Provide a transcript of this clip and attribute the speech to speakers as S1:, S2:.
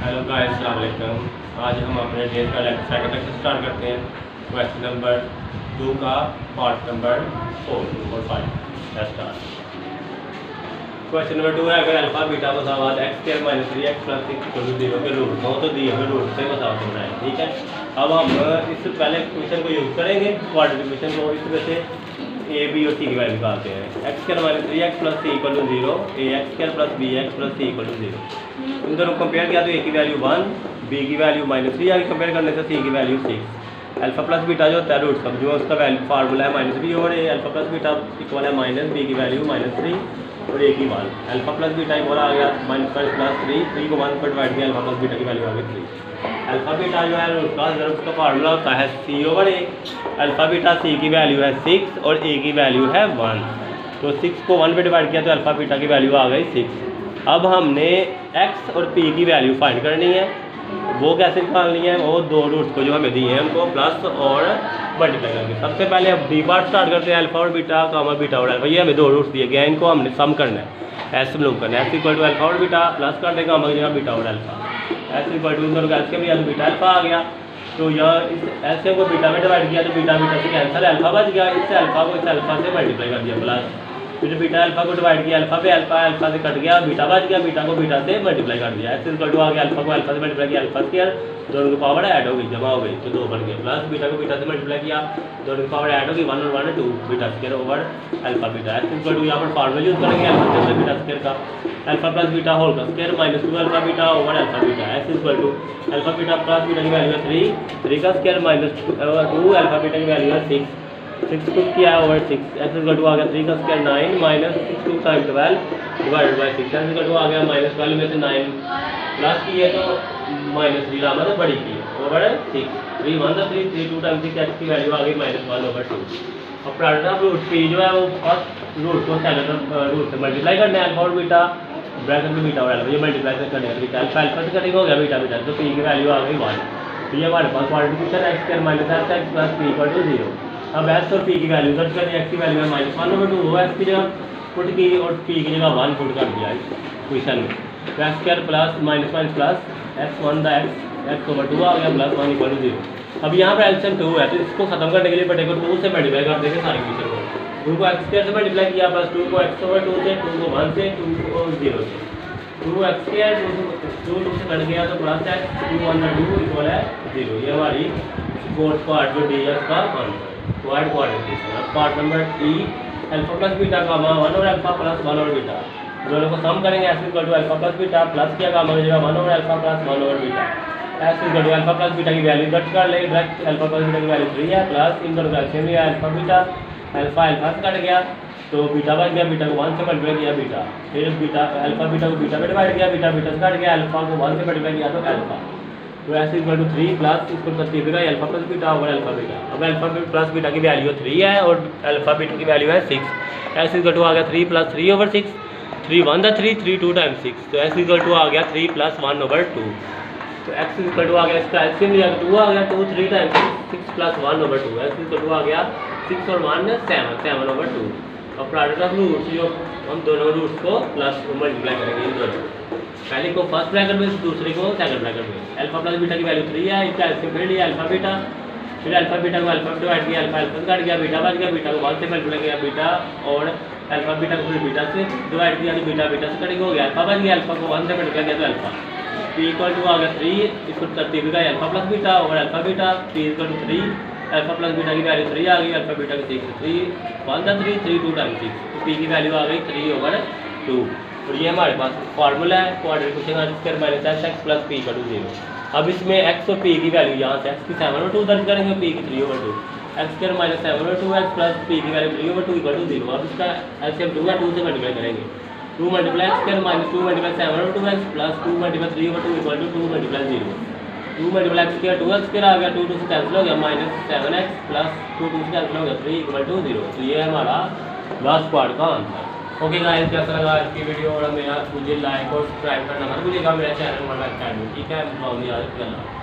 S1: Hello guys, अस्सलाम वालेकुम। आज हम अपने डेज का सेकंड लेक्चर स्टार्ट करते हैं। क्वेश्चन नंबर 2 का पार्ट नंबर 4 और 5 स्टार्ट। क्वेश्चन नंबर 2 है, अगर अल्फा बीटा मसावात x square minus 3x plus 6 0 के रूट हो तो दिए हुए रूट से मसावत बनाएं। ठीक है, अब हम इससे पहले क्वेश्चन को यूज़ करेंगे क्वाड्रेटिक को। इसमें से ए बी और सी की वैल्यू निकालते हैं। X square minus 3x plus c equal to 0, a x square plus b x plus c equal to 0। इन दोनों को कंपेयर किया तो ए की वैल्यू 1, बी की वैल्यू -3 आगे कंपेयर करने से सी की वैल्यू 6। अल्फा प्लस बीटा जो होता है रूट समझो, उसका वैल्यू फार्मूला है -b और ए अल्फा प्लस बीटा इक्वल है माइनस बी की वैल्यू -3 और ए की 1। अल्फा प्लस बीटा इक्वल आ गया -3 को 1 पर डिवाइड किया, अल्फा प्लस बीटा की वैल्यू आ गई 3। अल्फा बीटा जो है उसका फार्मूला होता है सी ओवर ए। अल्फा बीटा सी की वैल्यू है 6 और ए की वैल्यू है 1, तो 6 को 1 पे डिवाइड किया तो अल्फा बीटा की वैल्यू आ गई 6। अब हमने x और p की वैल्यू फाइंड करनी है। वो कैसे निकालनी है? वो दो रूट्स को जो हमें दिए हैं उनको प्लस और मल्टीप्लाई करके। सबसे पहले हम बी पार्ट स्टार्ट करते हैं, अल्फा और बीटा कामा बीटा और अल्फा। ये हमें दो रूट्स दिए गए हैं, इनको हमने सम करना है, ऐसे लोग करना है। एस इक्वल टू अल्फा और बीटा प्लस कर देगा हमारी जगह बीटा और अल्फा। एस इक्वल टू इनका एस के भी तो बीटा अल्फा आ गया, तो यह इस ऐसे को बीटा में डिवाइड किया तो बीटा बीटा से कैंसर, अल्फा बच गया। इससे अल्फा को इस अल्फा से मल्टीप्लाई कर दिया प्लस, फिर बीटा अल्फा को डिवाइड किया अल्फा पे, अल्फा से कट गया, बीटा बच गया, बीटा को बीटा से मल्टीप्लाई कर दिया। ऐसे इक्वल टू आ गया अल्फा को अल्फा से मल्टीप्लाई किया अल्फा स्क्वायर, दोनों की पावर ऐड हो गई, जमा हो गई तो 2 बन गए, प्लस बीटा को बीटा से मल्टीप्लाई किया, दोनों की पावर ऐड हो गई 1 और 1 2 beta square over alpha beta. ऐसे इक्वल टू यहाँ पर फार्मूला यूज करेंगे अल्फा से बीटा स्क्वायर का, अल्फा प्लस बीटा होल का square -2 alpha beta over alpha beta. ऐसे equal to alpha beta plus beta की वैल्यू है 3 का स्क्वायर -2 अल्फा बीटा की वैल्यू है 6 को किया ओवर 6। ऐसे इक्वल टू आ गया 3 का square 9 minus 6 time 12 divided by 6। ऐसे इक्वल टू आ गया -12 में से 9 प्लस की है तो -3 लामा तो बड़ी की है ओवर 6। 3 1 3 3 2 टाइम 6 एक्स की वैल्यू आ गई -1 ओवर 2। अब प्रोडक्ट ऑफ रूट पी जो है वो फर्स्ट रूट को सेकंड रूट से मल्टीप्लाई करना है, अल्फा और बीटा ब्रैकेट में बीटा और अल्फा ये मल्टीप्लाई से करने है। बीटा अल्फा अल्फा से कटिंग हो गया बीटा बीटा, तो पी की वैल्यू आ गई 1। तो ये हमारे पास quadratic x square minus S x plus P equal to 0। अब एस और पी की वैल्यू सर्च करें, एक्स की वैल्यू है -1 ओवर 2 वो एस की जगह पुट की और पी की जगह 1 पुट कर दिया क्वेश्चन में। तो x square plus minus plus x 1 the x over 2 आ गया प्लस 1 इक्वल टू 0। अब यहाँ पर एलसीएम 2 है तो इसको खत्म करने के लिए बटे को 2 से मल्टीप्लाई कर देंगे सारी क्वेश्चन को। 2 को एक्स स्क्वायर से मल्टीप्लाई किया प्लस 2 को एक्स ओवर 2 से, 2 को 1 से, 2 को 0 से, 2 एक्स स्क्वायर 2 से कट गया तो प्लस एक्स 2 1 2 इक्वल है 0। ये हमारी फोर्थ पार्ट जो डी एस का आंसर क्वाड्रेटिक। अब पार्ट नंबर ई, अल्फा प्लस बीटा गामा 1 और अल्फा प्लस 1 और बीटा दोनों को सम करेंगे। S equal to alpha plus beta plus किया गामा की जगह 1 और अल्फा प्लस 1 और beta. S equal to alpha plus beta की वैल्यू दर्ज कर ले, डायरेक्ट अल्फा प्लस बीटा की वैल्यू 3 है प्लस इन दोनों का एलसीएम लिया अल्फा बीटा, अल्फा अल्फा से कट गया तो बीटा बच गया, बीटा को 1 से मल्टीप्लाई किया बीटा, फिर बीटा अल्फा बीटा को बीटा में डिवाइड किया, बीटा बीटा से कट गया, अल्फा को 1 से मल्टीप्लाई किया तो अल्फा। तो ऐसे इक्वल टू 3 प्लस इसको तरतीब का alpha plus beta over alpha beta. अब अल्फा प्लस बीटा की वैल्यू 3 है और अल्फा बीटा की वैल्यू है 6। ऐसे इक्वल टू आ गया 3 प्लस 3 ओवर 6, 3 1 द 3 3 2 टाइम 6, तो ऐसे इक्वल टू आ गया 3 प्लस 1 ओवर 2। तो एक्स इक्वल टू आ गया, इसका एलसीएम लिया 2 आ गया 2 3 टाइम 6 प्लस 1 ओवर 2। ऐसे इक्वल टू आ गया 6 और 1 7 ओवर 2। अब प्रोडक्ट ऑफ रूट्स जो हम दोनों रूट्स को प्लस मल्टीप्लाई करेंगे इन दोनों, पहले को फर्स्ट ब्रैकेट में दूसरे को सेकंड ब्रैकेट में। अल्फा प्लस बीटा की वैल्यू 3 है, इसका एलसीएम फिर लिया अल्फा बीटा, फिर अल्फा बीटा को अल्फा डिवाइड किया, अल्फा अल्फा कट गया, बीटा बच गया, बीटा को 1 से मल्टीप्लाई किया बीटा और अल्फा बीटा को फिर बीटा से डिवाइड किया तो बीटा बीटा से कटिंग हो गया, अल्फा बच गया, अल्फा को 1 से मल्टीप्लाई किया तो अल्फा। पी इक्वल टू आ गया 3, इसको तरतीब का अल्फा प्लस बीटा और alpha beta, p equal to 3 alpha plus beta की वैल्यू 3 आ गई, अल्फा बीटा की 6 3 1 द 3 3 2 टाइम 6, तो पी की वैल्यू आ गई 3 ओवर 2। और ये हमारे पास फार्मूला है quadratic square minus S x plus P equal to 0। अब इसमें एक्स और पी की वैल्यू यहाँ से एक्स की 7 और 2 दर्ज करेंगे, पी की 3 ओवर 2, एक्स स्क्वायर माइनस 7 और 2 एक्स प्लस पी की वैल्यू 3 ओवर 2 इक्वल टू 0। अब इसका एलसीएम 2 है, 2 से मल्टीप्लाई करेंगे, 2 multiply x square minus 2 multiply 7 और 2 x plus 2 multiply 3 over 2 equal to 2 multiply 0। 2 multiply x square 2 x square आ गया, 2 2 से कैंसिल हो गया, -7x प्लस 2 2 से कैंसिल हो गया 3 इक्वल टू 0। तो ये हमारा लास्ट पार्ट का आंसर। ओके गाइस, कैसा लगा आज की वीडियो और मुझे लाइक और सब्सक्राइब करना मत भूलिएगा मेरा चैनल मॉडल अकेडमी। ठीक है, याद रखना।